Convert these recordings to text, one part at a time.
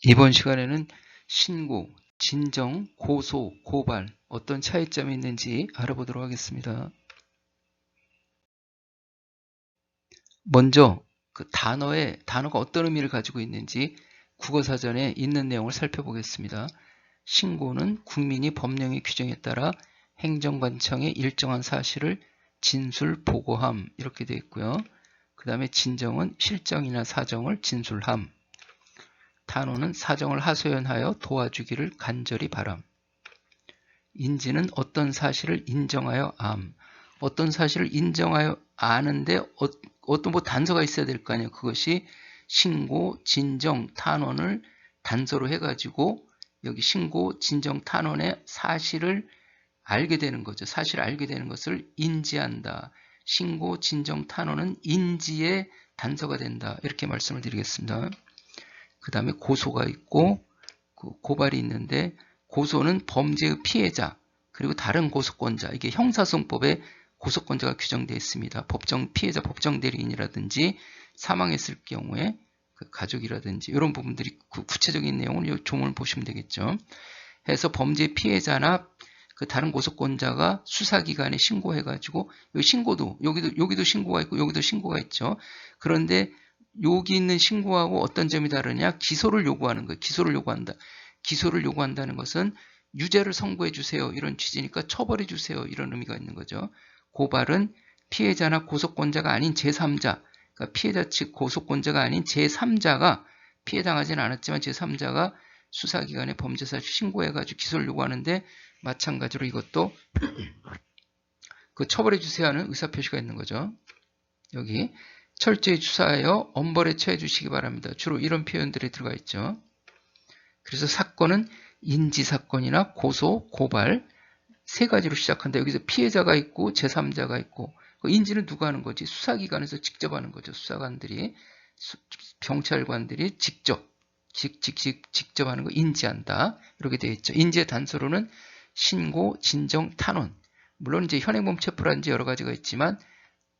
이번 시간에는 신고, 진정, 고소, 고발 어떤 차이점이 있는지 알아보도록 하겠습니다. 먼저 그 단어가 어떤 의미를 가지고 있는지 국어사전에 있는 내용을 살펴보겠습니다. 신고는 국민이 법령의 규정에 따라 행정관청에 일정한 사실을 진술, 보고함 이렇게 되어 있고요. 그 다음에 진정은 실정이나 사정을 진술함. 탄원은 사정을 하소연하여 도와주기를 간절히 바람. 인지는 어떤 사실을 인정하여 암. 어떤 사실을 인정하여 아는데 어떤 단서가 있어야 될 거 아니에요. 그것이 신고, 진정, 탄원을 단서로 해가지고 여기 신고, 진정, 탄원의 사실을 알게 되는 거죠. 사실을 알게 되는 것을 인지한다. 신고, 진정, 탄원은 인지의 단서가 된다. 이렇게 말씀을 드리겠습니다. 그 다음에 고소가 있고 고발이 있는데, 고소는 범죄의 피해자 그리고 다른 고소권자, 이게 형사소송법에 고소권자가 규정되어 있습니다. 피해자 법정 대리인이라든지 사망했을 경우에 그 가족이라든지 이런 부분들이 구체적인 내용을 이 조문을 보시면 되겠죠. 해서 범죄 피해자나 그 다른 고소권자가 수사기관에 신고해가지고, 여기도 신고가 있고 여기도 신고가 있죠. 그런데 여기 있는 신고하고 어떤 점이 다르냐? 기소를 요구하는 거예요. 기소를 요구한다. 기소를 요구한다는 것은 유죄를 선고해 주세요, 이런 취지니까 처벌해 주세요, 이런 의미가 있는 거죠. 고발은 피해자나 고소권자가 아닌 제3자, 그러니까 피해자 측 고소권자가 아닌 제3자가, 피해당하지는 않았지만 제3자가 수사기관에 범죄사실 신고해가지고 기소를 요구하는데, 마찬가지로 이것도 그 처벌해 주세요 하는 의사표시가 있는 거죠. 여기 철저히 수사하여 엄벌에 처해 주시기 바랍니다. 주로 이런 표현들이 들어가 있죠. 그래서 사건은 인지사건이나 고소, 고발 세 가지로 시작한다. 여기서 피해자가 있고 제3자가 있고, 인지는 누가 하는 거지? 수사기관에서 직접 하는 거죠. 수사관들이, 경찰관들이 직접 하는 거 인지한다. 이렇게 되어 있죠. 인지의 단서로는 신고, 진정, 탄원. 물론 이제 현행범 체포라든지 여러 가지가 있지만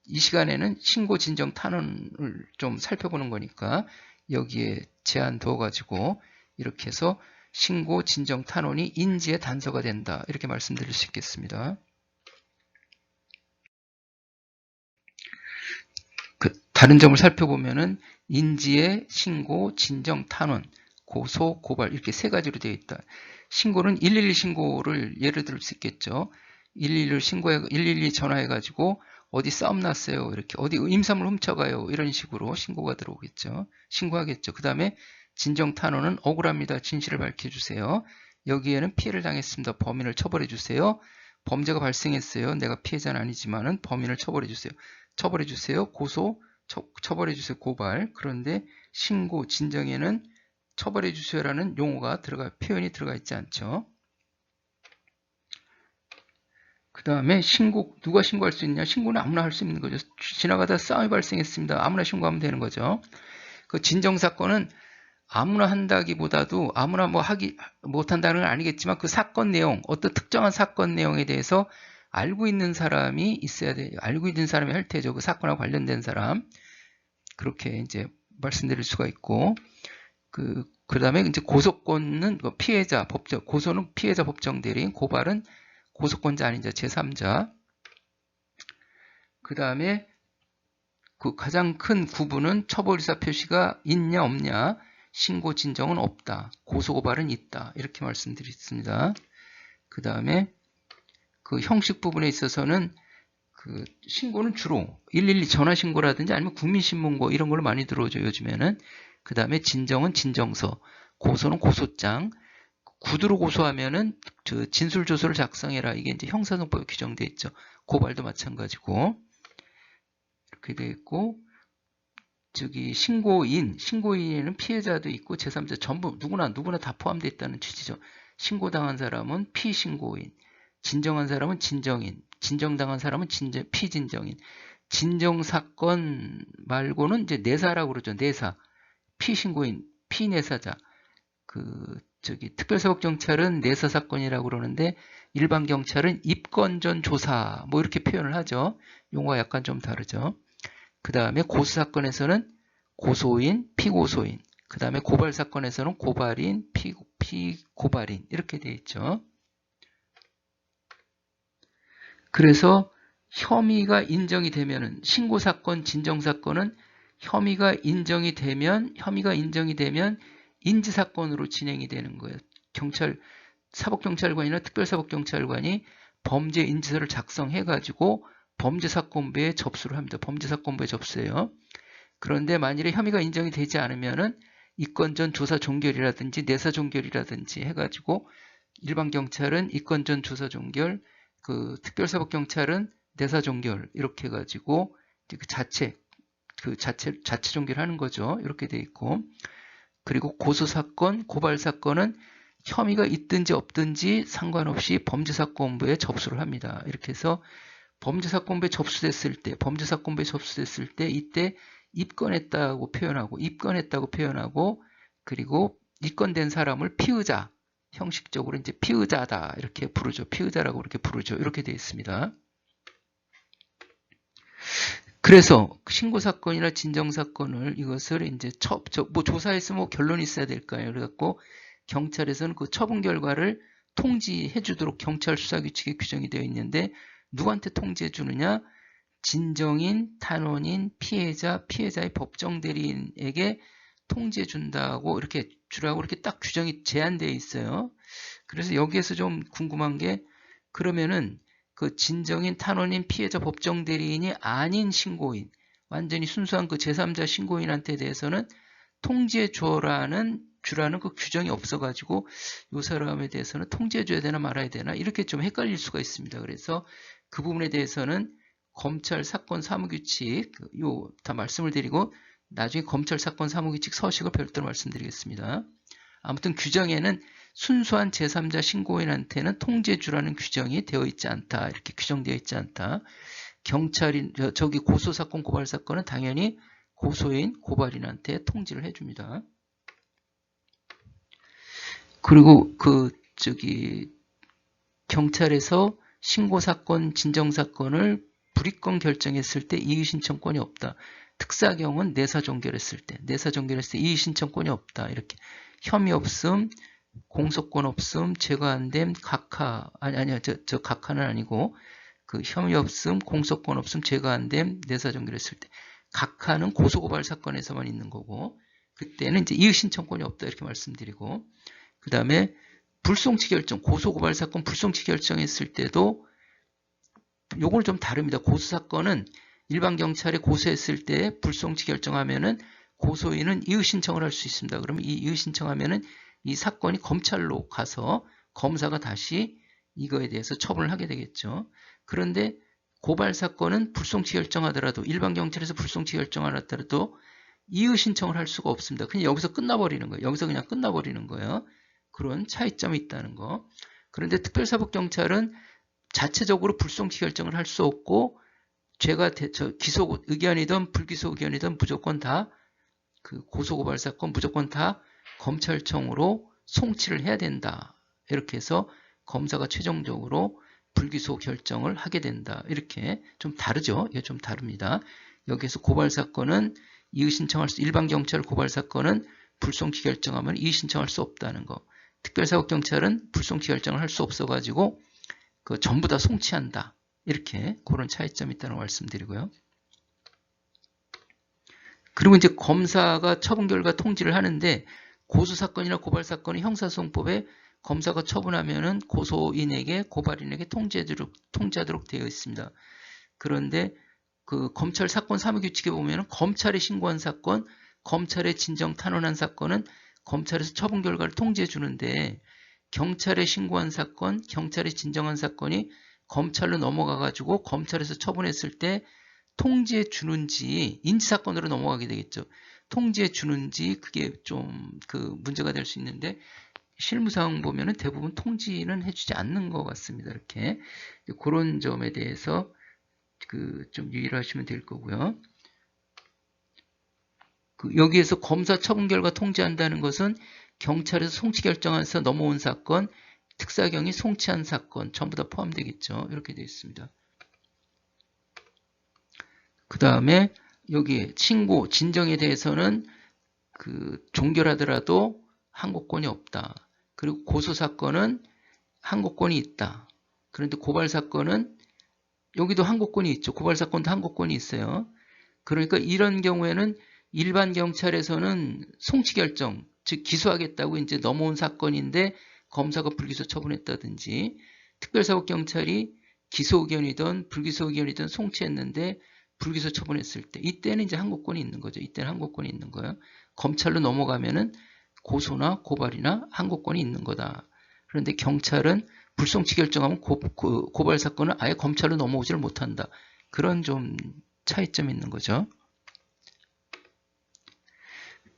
이 시간에는 신고, 진정, 탄원을 좀 살펴보는 거니까 여기에 제한 둬가지고 이렇게 해서 신고, 진정, 탄원이 인지의 단서가 된다. 이렇게 말씀드릴 수 있겠습니다. 다른 점을 살펴보면은 인지의 신고, 진정, 탄원, 고소, 고발 이렇게 세 가지로 되어 있다. 신고는 112 신고를 예를 들 수 있겠죠. 112 전화해가지고 어디 싸움 났어요, 이렇게 어디 임산물 훔쳐가요, 이런 식으로 신고가 들어오겠죠. 신고하겠죠. 그 다음에 진정 탄원은 억울합니다, 진실을 밝혀주세요. 여기에는 피해를 당했습니다, 범인을 처벌해주세요. 범죄가 발생했어요, 내가 피해자는 아니지만은 범인을 처벌해주세요. 처벌해주세요. 고소, 처벌해주세요. 고발. 그런데 신고, 진정에는 처벌해주세요라는 표현이 들어가 있지 않죠. 그 다음에 누가 신고할 수 있냐? 신고는 아무나 할 수 있는 거죠. 지나가다 싸움이 발생했습니다, 아무나 신고하면 되는 거죠. 그 진정사건은 아무나 한다기보다도 아무나 못한다는 건 아니겠지만 그 사건 내용, 어떤 특정한 사건 내용에 대해서 알고 있는 사람이 있어야 돼요. 알고 있는 사람이 할 테죠. 그 사건하고 관련된 사람. 그렇게 이제 말씀드릴 수가 있고, 그 다음에 이제 고소권은 고소는 피해자 법정 대리인, 고발은 고소권자 아닌 자 제3자. 그 다음에 그 가장 큰 구분은 처벌의사 표시가 있냐 없냐, 신고 진정은 없다, 고소 고발은 있다, 이렇게 말씀드렸습니다. 그 다음에 그 형식 부분에 있어서는 그 신고는 주로 112 전화 신고라든지 아니면 국민신문고 이런 걸로 많이 들어오죠, 요즘에는. 그 다음에 진정은 진정서, 고소는 고소장, 구두로 고소하면은 진술조서를 작성해라, 이게 이제 형사소송법에 규정되어 있죠. 고발도 마찬가지고 이렇게 되어 있고, 신고인에는 피해자도 있고 제3자 전부 누구나 다 포함되어 있다는 취지죠. 신고당한 사람은 피신고인, 진정한 사람은 진정인, 진정당한 사람은 피진정인. 진정사건 말고는 이제 내사라고 그러죠. 내사, 피신고인, 피내사자. 특별사법경찰은 내사사건이라고 그러는데 일반 경찰은 입건 전 조사 뭐 이렇게 표현을 하죠. 용어가 약간 좀 다르죠. 그 다음에 고소사건에서는 고소인, 피고소인, 그 다음에 고발 사건에서는 고발인, 피고발인 이렇게 되어 있죠. 그래서 혐의가 인정이 되면은 신고사건, 진정사건은 혐의가 인정이 되면 인지사건으로 진행이 되는 거예요. 사법경찰관이나 특별사법경찰관이 범죄 인지서를 작성해가지고 범죄사건부에 접수를 합니다. 범죄사건부에 접수해요. 그런데 만일에 혐의가 인정이 되지 않으면은 이건전 조사 종결이라든지 내사 종결이라든지 해가지고 일반 경찰은 이건전 조사 종결, 특별사법경찰은 내사 종결 이렇게 해가지고 자체 종결하는 거죠. 이렇게 돼 있고, 그리고 고소사건, 고발사건은 혐의가 있든지 없든지 상관없이 범죄사건부에 접수를 합니다. 이렇게 해서 범죄사건부에 접수됐을 때 이때 입건했다고 표현하고 그리고 입건된 사람을 피의자, 형식적으로 이제 피의자다 이렇게 부르죠. 피의자라고 이렇게 부르죠. 이렇게 되어 있습니다. 그래서 신고사건이나 진정사건을 이것을 이제 조사했으면 결론이 있어야 될까요? 그래갖고 경찰에서는 그 처분 결과를 통지해 주도록 경찰 수사규칙에 규정이 되어 있는데 누구한테 통지해 주느냐? 진정인, 탄원인, 피해자의 법정 대리인에게 통지해 준다고 이렇게 주라고 이렇게 딱 규정이 제한되어 있어요. 그래서 여기에서 좀 궁금한 게, 그러면은 그 진정인, 탄원인, 피해자 법정 대리인이 아닌 신고인, 완전히 순수한 그 제3자 신고인한테 대해서는 통지해 주라는 그 규정이 없어가지고 이 사람에 대해서는 통지해 줘야 되나 말아야 되나 이렇게 좀 헷갈릴 수가 있습니다. 그래서 그 부분에 대해서는 검찰 사건 사무규칙 다 말씀을 드리고 나중에 검찰 사건 사무규칙 서식을 별도로 말씀드리겠습니다. 아무튼 규정에는 순수한 제3자 신고인한테는 통지해 주라는 규정이 되어 있지 않다. 이렇게 규정되어 있지 않다. 고소사건, 고발사건은 당연히 고소인, 고발인한테 통지를 해줍니다. 그리고 경찰에서 신고사건, 진정사건을 불이건 결정했을 때 이의신청권이 없다. 특사경은 내사 종결했을 때 이의신청권이 없다. 이렇게 혐의 없음, 공소권 없음, 제거 안 됨, 각하는 아니고 혐의 없음, 공소권 없음, 제거 안 됨, 내사 종결했을 때 각하는 고소고발 사건에서만 있는 거고 그때는 이제 이의신청권이 없다 이렇게 말씀드리고, 그 다음에 불송치 결정, 고소고발 사건 불송치 결정했을 때도 요걸 좀 다릅니다. 고소사건은 일반 경찰에 고소했을 때 불송치 결정하면은 고소인은 이의신청을 할 수 있습니다. 그러면 이 이의신청하면은 이 사건이 검찰로 가서 검사가 다시 이거에 대해서 처분을 하게 되겠죠. 그런데 고발사건은 불송치 결정하더라도 일반 경찰에서 불송치 결정하더라도 이의신청을 할 수가 없습니다. 그냥 여기서 끝나버리는 거예요. 여기서 그냥 끝나버리는 거예요. 그런 차이점이 있다는 거. 그런데 특별사법경찰은 자체적으로 불송치 결정을 할 수 없고 죄가 기소 의견이든 불기소 의견이든 무조건 다 고소고발사건 무조건 다 검찰청으로 송치를 해야 된다. 이렇게 해서 검사가 최종적으로 불기소 결정을 하게 된다. 이렇게 좀 다르죠. 이게 좀 다릅니다. 여기에서 고발사건은 일반 경찰 고발사건은 불송치 결정하면 이의신청할 수 없다는 거. 특별사법경찰은 불송치 결정을 할 수 없어가지고 전부 다 송치한다. 이렇게 그런 차이점이 있다는 말씀드리고요. 그리고 이제 검사가 처분 결과 통지를 하는데 고소사건이나 고발사건은 형사소송법에 검사가 처분하면은 고소인에게 고발인에게 통지하도록 되어 있습니다. 그런데 검찰 사건 사무규칙에 보면은 검찰에 신고한 사건, 검찰에 진정 탄원한 사건은 검찰에서 처분 결과를 통지해 주는데 경찰에 신고한 사건, 경찰에 진정한 사건이 검찰로 넘어가가지고 검찰에서 처분했을 때 통지해 주는지 인지사건으로 넘어가게 되겠죠. 통지해 주는지 그게 좀 문제가 될 수 있는데 실무상 보면은 대부분 통지는 해주지 않는 것 같습니다. 이렇게 그런 점에 대해서 좀 유의를 하시면 될 거고요. 여기에서 검사 처분 결과 통지한다는 것은 경찰에서 송치 결정해서 넘어온 사건, 특사경이 송치한 사건 전부 다 포함되겠죠. 이렇게 되어 있습니다. 그 다음에 여기 신고, 진정에 대해서는 종결하더라도 항고권이 없다. 그리고 고소사건은 항고권이 있다. 그런데 고발사건은 여기도 항고권이 있죠. 고발사건도 항고권이 있어요. 그러니까 이런 경우에는 일반 경찰에서는 송치결정, 즉 기소하겠다고 이제 넘어온 사건인데 검사가 불기소 처분했다든지, 특별사법경찰이 기소 의견이든 불기소 의견이든 송치했는데 불기소 처분했을 때, 이때는 이제 항고권이 있는 거죠. 이때는 항고권이 있는 거예요. 검찰로 넘어가면은 고소나 고발이나 항고권이 있는 거다. 그런데 경찰은 불송치 결정하면 고발 사건은 아예 검찰로 넘어오지를 못한다. 그런 좀 차이점이 있는 거죠.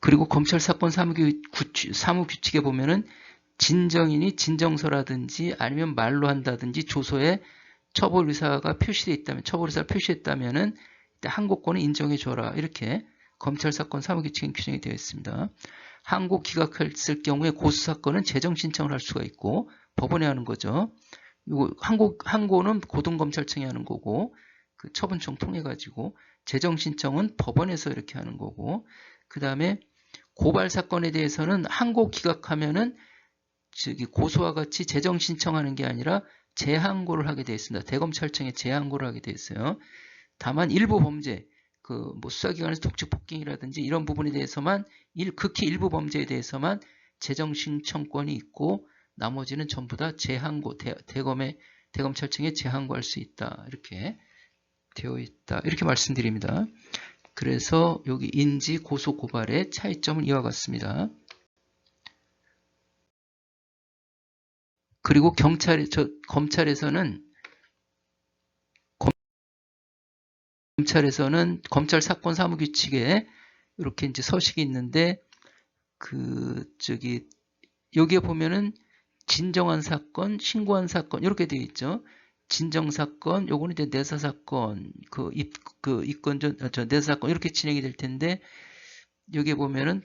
그리고 검찰 사건 사무규칙에 보면은 진정인이 진정서라든지 아니면 말로 한다든지 조서에 처벌 의사가 표시되어 있다면, 처벌 의사를 표시했다면은 항고권을 인정해줘라. 이렇게 검찰 사건 사무규칙에 규정이 되어 있습니다. 항고 기각했을 경우에 고소 사건은 재정 신청을 할 수가 있고 법원에 하는 거죠. 이거 항고는 고등검찰청이 하는 거고, 그 처분청 통해 가지고 재정 신청은 법원에서 이렇게 하는 거고, 그 다음에 고발 사건에 대해서는 항고 기각하면은 고소와 같이 재정 신청하는 게 아니라 재항고를 하게 되어 있습니다. 대검찰청에 재항고를 하게 되어 있어요. 다만 일부 범죄, 뭐 수사기관에서 독직 폭행이라든지 이런 부분에 대해서만, 극히 일부 범죄에 대해서만 재정 신청권이 있고 나머지는 전부 다 재항고, 대검찰청에 재항고할 수 있다. 이렇게 되어 있다. 이렇게 말씀드립니다. 그래서 여기 인지, 고소, 고발의 차이점은 이와 같습니다. 그리고 검찰에서는 검찰 사건 사무규칙에 이렇게 이제 서식이 있는데, 여기에 보면은 진정한 사건, 신고한 사건 이렇게 되어 있죠. 진정 사건, 요거는 이제 내사 사건, 내사 사건 이렇게 진행이 될 텐데, 여기에 보면은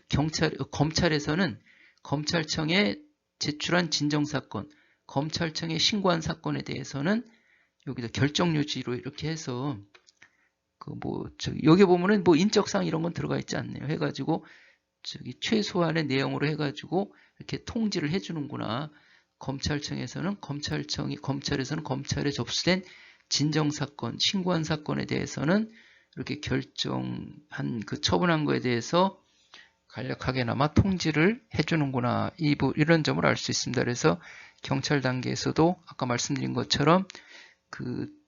검찰에서는 검찰청에 제출한 진정 사건, 검찰청에 신고한 사건에 대해서는 여기다 결정유지로 이렇게 해서 여기 보면은 뭐 인적사항 이런 건 들어가 있지 않네요. 해가지고 최소한의 내용으로 해가지고 이렇게 통지를 해주는구나. 검찰에서는 검찰에 접수된 진정사건, 신고한 사건에 대해서는 이렇게 결정한 처분한 거에 대해서 간략하게나마 통지를 해주는구나. 이런 점을 알 수 있습니다. 그래서 경찰 단계에서도 아까 말씀드린 것처럼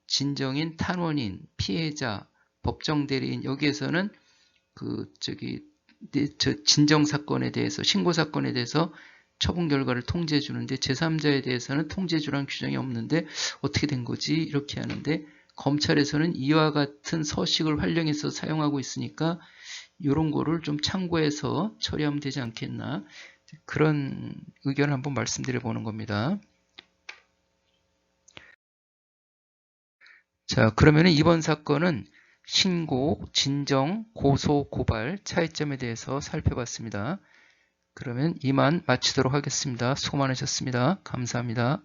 진정인, 탄원인, 피해자, 법정 대리인, 여기에서는 진정 사건에 대해서, 신고 사건에 대해서 처분 결과를 통지해 주는데, 제3자에 대해서는 통지해 주라는 규정이 없는데 어떻게 된 거지? 이렇게 하는데, 검찰에서는 이와 같은 서식을 활용해서 사용하고 있으니까 이런 거를 좀 참고해서 처리하면 되지 않겠나, 그런 의견을 한번 말씀드려 보는 겁니다. 자, 그러면 이번 사건은 신고, 진정, 고소, 고발 차이점에 대해서 살펴봤습니다. 그러면 이만 마치도록 하겠습니다. 수고 많으셨습니다. 감사합니다.